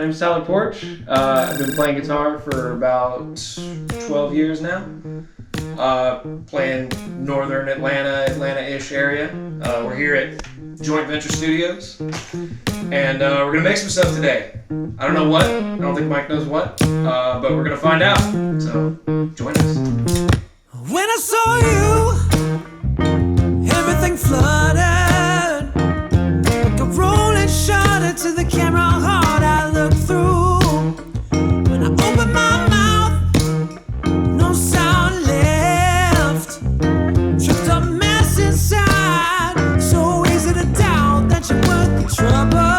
name's Tyler Porch. I've been playing guitar for about 12 years now. Playing northern Atlanta-ish area. We're here at Joint Venture Studios, and we're gonna make some stuff today. I don't know what. I don't think Mike knows what, but we're gonna find out. So join us. When I saw you, everything flooded like a rolling shutter to the camera hard I looked through. When I opened my mouth, no sound left. Tripped a mess inside, so easy to doubt that you're worth the trouble.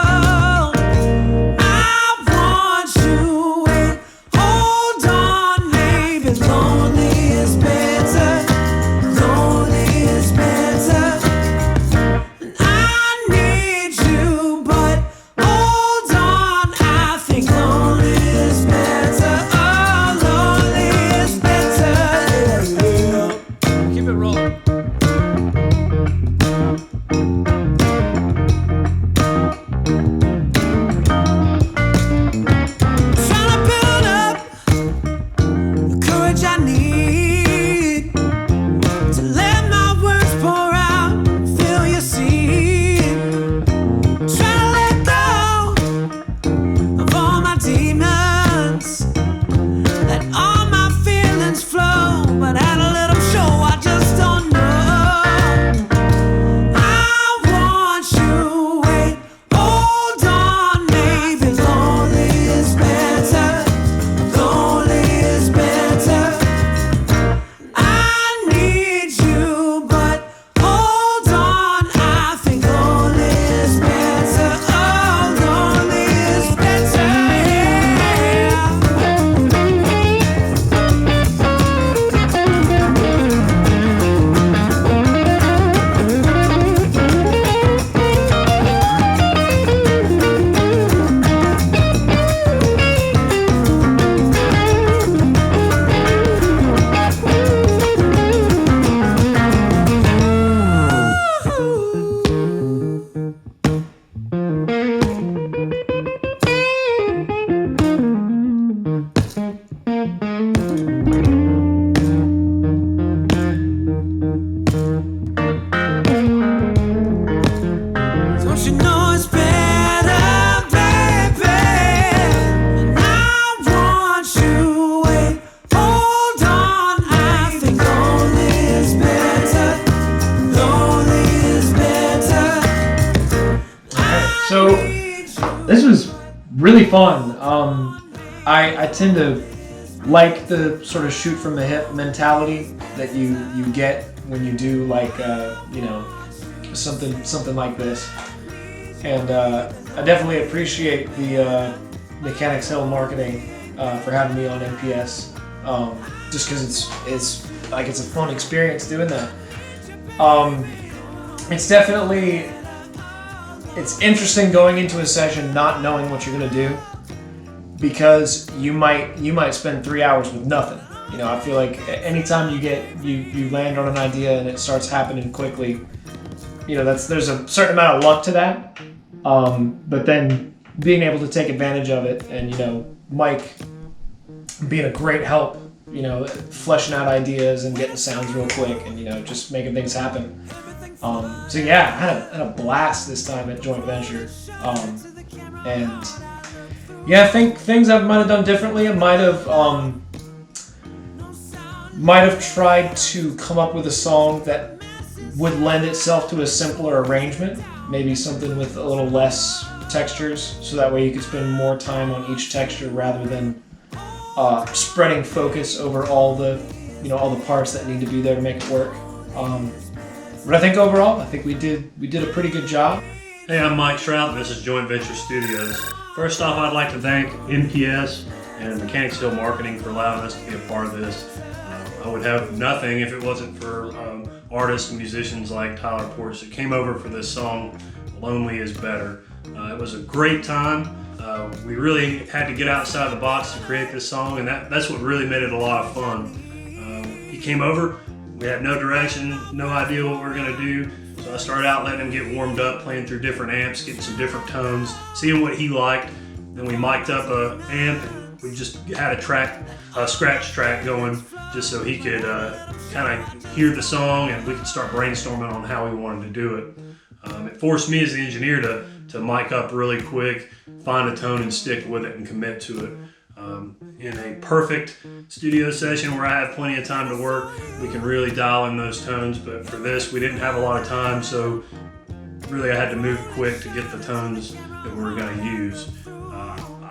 So this was really fun. I tend to like the sort of shoot from the hip mentality that you get when you do like something like this, and I definitely appreciate the Mechanics Hill marketing for having me on MPS, just because it's a fun experience doing that. It's interesting going into a session not knowing what you're gonna do, because you might spend 3 hours with nothing. You know, I feel like anytime you land on an idea and it starts happening quickly, you know, there's a certain amount of luck to that. But then being able to take advantage of it, and you know, Mike being a great help, you know, fleshing out ideas and getting sounds real quick, and you know, just making things happen. So yeah, I had a blast this time at Joint Venture, and yeah, I think things I might have done differently. I might have tried to come up with a song that would lend itself to a simpler arrangement, maybe something with a little less textures, so that way you could spend more time on each texture rather than spreading focus over all the parts that need to be there to make it work. But I think overall, I think we did a pretty good job. Hey, I'm Mike Shrout, and this is Joint Venture Studios. First off, I'd like to thank MPS and Mechanics Hill Marketing for allowing us to be a part of this. I would have nothing if it wasn't for artists and musicians like Tyler Porch that came over for this song, Lonely is Better. It was a great time. We really had to get outside the box to create this song, and that's what really made it a lot of fun. He came over. We had no direction, no idea what we were going to do, so I started out letting him get warmed up, playing through different amps, getting some different tones, seeing what he liked. Then we mic'd up a amp, and we just had a scratch track going, just so he could kind of hear the song, and we could start brainstorming on how we wanted to do it. It forced me as the engineer to mic up really quick, find a tone and stick with it and commit to it. In a perfect studio session where I have plenty of time to work, we can really dial in those tones, but for this we didn't have a lot of time, so really I had to move quick to get the tones that we were going to use.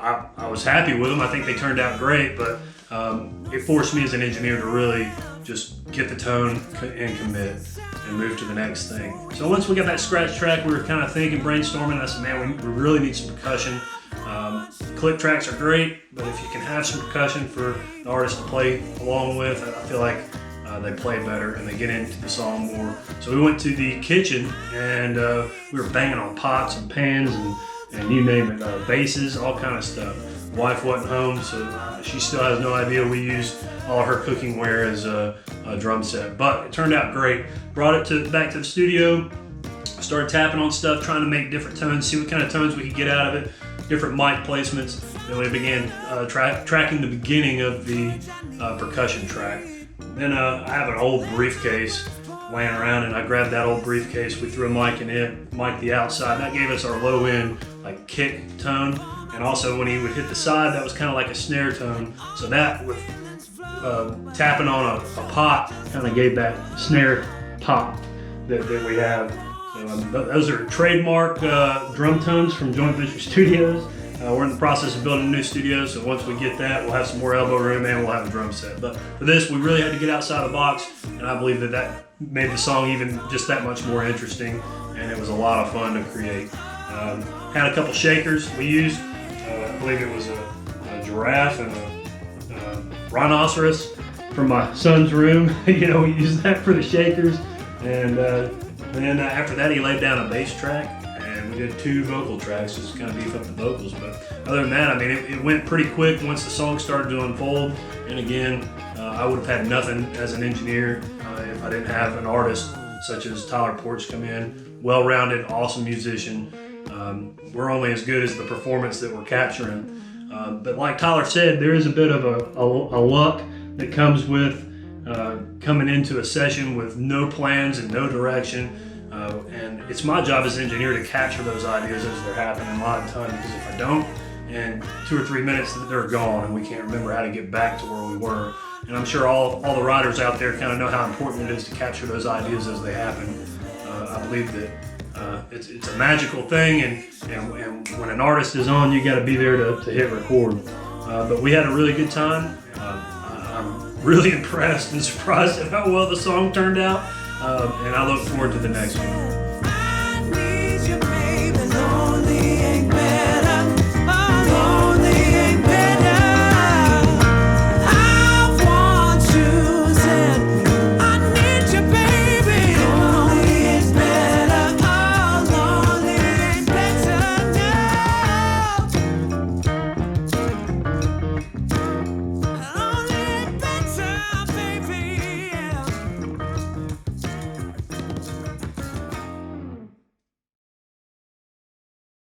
I was happy with them. I think they turned out great, but it forced me as an engineer to really just get the tone and commit and move to the next thing. So once we got that scratch track, we were kind of thinking, brainstorming. I said, man, we really need some percussion. Click tracks are great, but if you can have some percussion for the artist to play along with, I feel like they play better and they get into the song more. So we went to the kitchen and we were banging on pots and pans and you name it, basses, all kind of stuff. Wife wasn't home, so she still has no idea we used all her cooking ware as a drum set. But it turned out great. Brought it back to the studio, started tapping on stuff, trying to make different tones, see what kind of tones we could get out of it, different mic placements. Then we began tracking the beginning of the percussion track. Then I have an old briefcase laying around, and I grabbed that old briefcase. We threw a mic in it, mic'd the outside. That gave us our low end, like kick tone. And also when he would hit the side, that was kind of like a snare tone. So that with tapping on a pot kind of gave that snare pop that we have. So, those are trademark drum tones from Joint Venture Studios. We're in the process of building a new studio, so once we get that, we'll have some more elbow room and we'll have a drum set. But for this, we really had to get outside the box, and I believe that made the song even just that much more interesting, and it was a lot of fun to create. Had a couple shakers we used. I believe it was a giraffe and a rhinoceros from my son's room. We used that for the shakers, and then after that, he laid down a bass track. We did 2 vocal tracks just to kind of beef up the vocals, but other than that, I mean, it went pretty quick once the song started to unfold. And again, I would have had nothing as an engineer if I didn't have an artist such as Tyler Porch come in, well-rounded, awesome musician. We're only as good as the performance that we're capturing. But like Tyler said, there is a bit of a luck that comes with coming into a session with no plans and no direction. And it's my job as an engineer to capture those ideas as they're happening a lot of the time, because if I don't, in 2 or 3 minutes they're gone and we can't remember how to get back to where we were. And I'm sure all the writers out there kind of know how important it is to capture those ideas as they happen. I believe that it's a magical thing, and when an artist is on, you got to be there to hit record. But we had a really good time. I'm really impressed and surprised at how well the song turned out. And I look forward to the next one.